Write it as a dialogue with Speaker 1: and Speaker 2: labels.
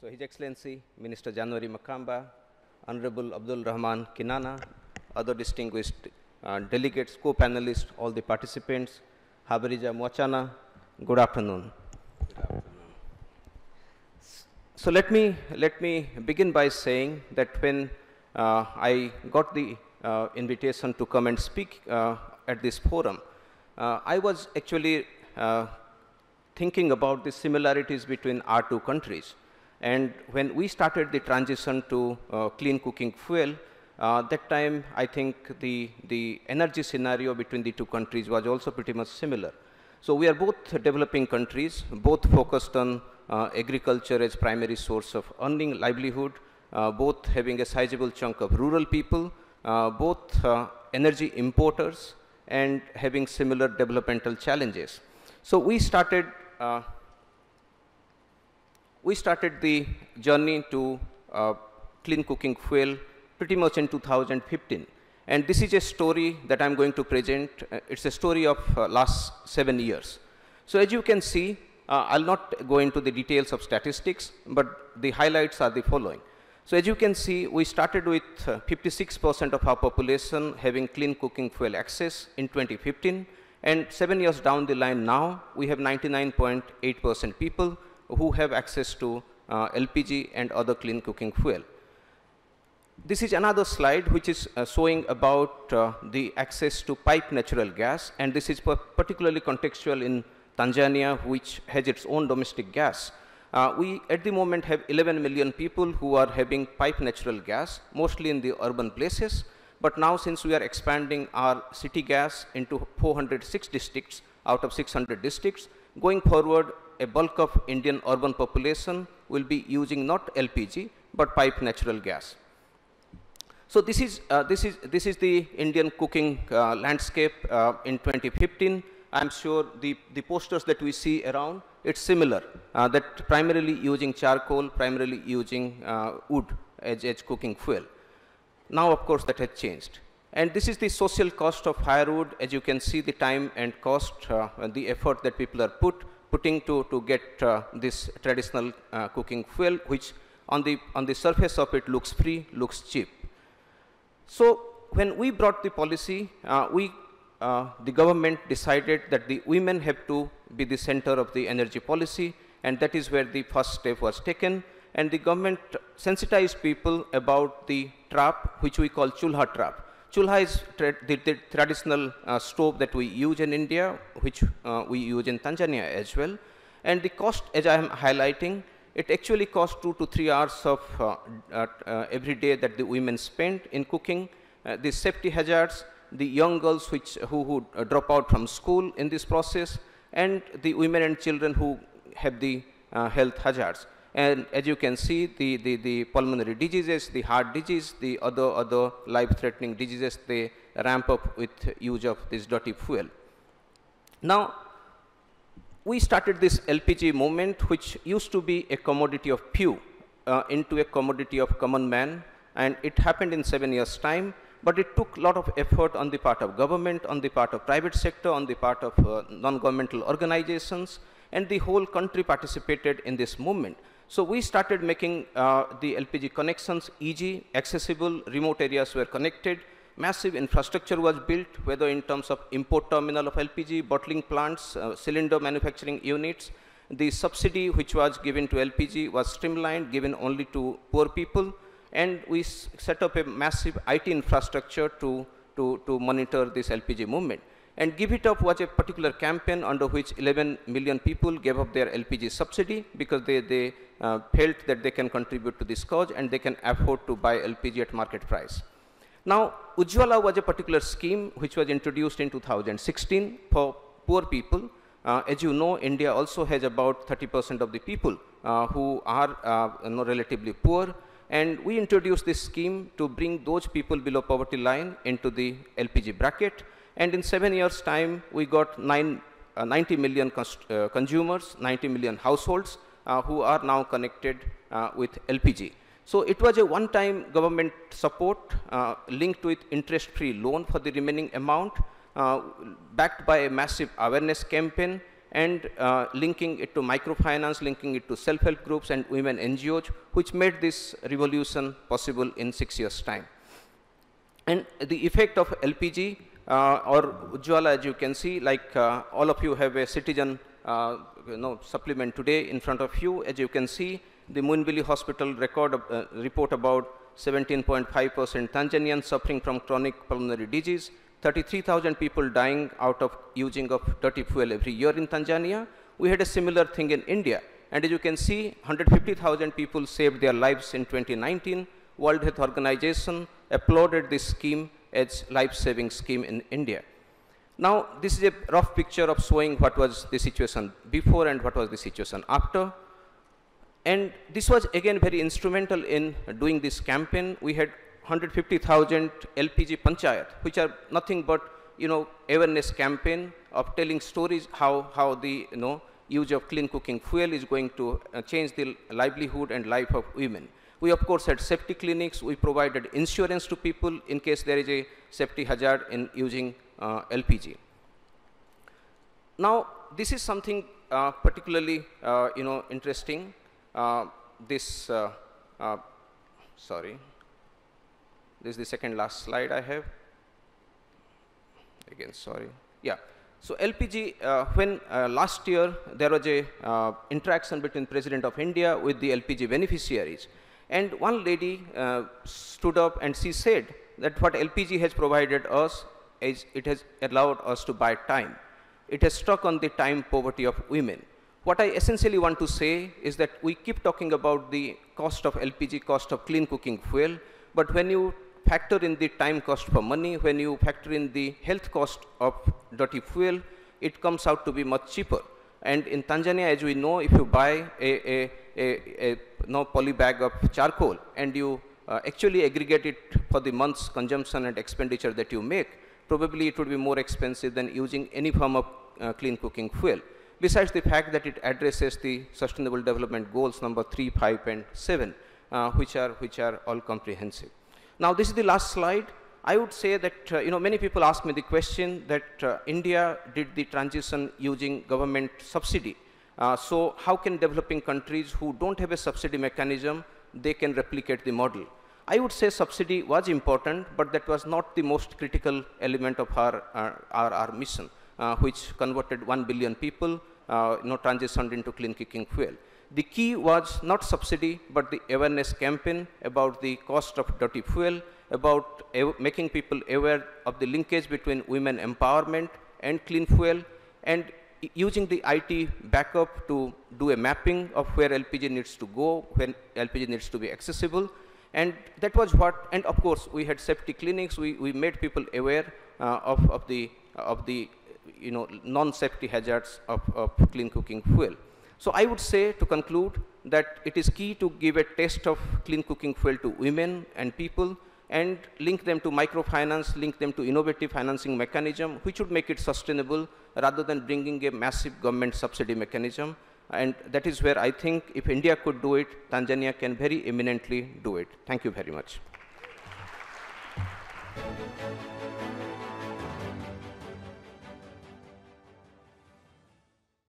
Speaker 1: So His Excellency Minister January Makamba, Honorable Abdul Rahman Kinana, other distinguished delegates, co-panelists, all the participants, Habarija Mwachana, good afternoon. So let me begin by saying that when I got the invitation to come and speak at this forum, I was actually thinking about the similarities between our two countries. And when we started the transition to clean cooking fuel, that time I think the energy scenario between the two countries was also pretty much similar. So we are both developing countries, both focused on agriculture as primary source of earning livelihood, both having a sizable chunk of rural people, both energy importers, and having similar developmental challenges. So we started the journey to clean cooking fuel pretty much in 2015. And this is a story that I'm going to present. It's a story of last 7 years. So as you can see, I'll not go into the details of statistics, but the highlights are the following. So as you can see, we started with 56% of our population having clean cooking fuel access in 2015. And 7 years down the line now, we have 99.8% people who have access to LPG and other clean cooking fuel. This is another slide which is showing about the access to piped natural gas, and this is particularly contextual in Tanzania, which has its own domestic gas. We at the moment have 11 million people who are having piped natural gas, mostly in the urban places, but now since we are expanding our city gas into 406 districts out of 600 districts, going forward, a bulk of Indian urban population will be using not LPG, but piped natural gas. So this is the Indian cooking landscape in 2015. I'm sure the posters that we see around, it's similar, that primarily using charcoal, primarily using wood as cooking fuel. Now, of course, that has changed. And this is the social cost of firewood. As you can see, the time and cost, the effort that people are putting to get this traditional cooking fuel, which on the surface of it looks free, looks cheap. So when we brought the policy, the government decided that the women have to be the center of the energy policy, and that is where the first step was taken. And the government sensitized people about the trap, which we call chulha trap. Chulha is the traditional stove that we use in India, which we use in Tanzania as well. And the cost, as I am highlighting, it actually costs 2 to 3 hours of every day that the women spend in cooking. The safety hazards, the young girls who drop out from school in this process, and the women and children who have the health hazards. And as you can see, the pulmonary diseases, the heart disease, the other life-threatening diseases, they ramp up with use of this dirty fuel. Now, we started this LPG movement, which used to be a commodity of few, into a commodity of common man, and it happened in 7 years' time. But it took a lot of effort on the part of government, on the part of private sector, on the part of non-governmental organizations, and the whole country participated in this movement. So we started making the LPG connections easy, accessible, remote areas were connected, massive infrastructure was built, whether in terms of import terminal of LPG, bottling plants, cylinder manufacturing units. The subsidy which was given to LPG was streamlined, given only to poor people, and we set up a massive IT infrastructure to monitor this LPG movement. And Give It Up was a particular campaign under which 11 million people gave up their LPG subsidy because they felt that they can contribute to this cause and they can afford to buy LPG at market price. Now, Ujjwala was a particular scheme which was introduced in 2016 for poor people. As you know, India also has about 30% of the people who are relatively poor. And we introduced this scheme to bring those people below poverty line into the LPG bracket. And in 7 years' time, we got 90 million consumers, 90 million households who are now connected with LPG. So it was a one-time government support linked with interest-free loan for the remaining amount, backed by a massive awareness campaign. and linking it to microfinance, linking it to self-help groups and women NGOs, which made this revolution possible in 6 years' time. And the effect of LPG or Ujjwala, as you can see, like all of you have a citizen supplement today in front of you. As you can see, the Muhimbili Hospital report about 17.5% Tanzanians suffering from chronic pulmonary disease, 33,000 people dying out of using of dirty fuel every year in Tanzania. We had a similar thing in India. And as you can see, 150,000 people saved their lives in 2019. World Health Organization applauded this scheme as life-saving scheme in India. Now, this is a rough picture of showing what was the situation before and what was the situation after. And this was again very instrumental in doing this campaign. We had 150,000 LPG panchayat, which are nothing but awareness campaign of telling stories how the use of clean cooking fuel is going to change the livelihood and life of women. We of course had safety clinics. We provided insurance to people in case there is a safety hazard in using LPG. Now, this is something particularly interesting. Sorry. This is the second last slide I have. Again, sorry. Yeah. So LPG, when last year there was a interaction between President of India with the LPG beneficiaries, and one lady stood up and she said that what LPG has provided us is it has allowed us to buy time. It has struck on the time poverty of women. What I essentially want to say is that we keep talking about the cost of LPG, cost of clean cooking fuel, but when you factor in the time cost for money, when you factor in the health cost of dirty fuel, it comes out to be much cheaper. And in Tanzania, as we know, if you buy a poly bag of charcoal and you actually aggregate it for the month's consumption and expenditure that you make, probably it would be more expensive than using any form of clean cooking fuel. Besides the fact that it addresses the Sustainable Development Goals number 3, 5, and 7, which are all comprehensive. Now, this is the last slide. I would say that many people ask me the question that India did the transition using government subsidy. So how can developing countries who don't have a subsidy mechanism, they can replicate the model? I would say subsidy was important, but that was not the most critical element of our mission, which converted 1 billion people, transitioned into clean cooking fuel. The key was not subsidy, but the awareness campaign about the cost of dirty fuel, about making people aware of the linkage between women empowerment and clean fuel, and using the IT backup to do a mapping of where LPG needs to go, when LPG needs to be accessible. And that was what, and of course, we had safety clinics. We made people aware of the non-safety hazards of clean cooking fuel. So I would say, to conclude, that it is key to give a taste of clean cooking fuel to women and people, and link them to microfinance, link them to innovative financing mechanism, which would make it sustainable rather than bringing a massive government subsidy mechanism. And that is where I think if India could do it, Tanzania can very eminently do it. Thank you very much.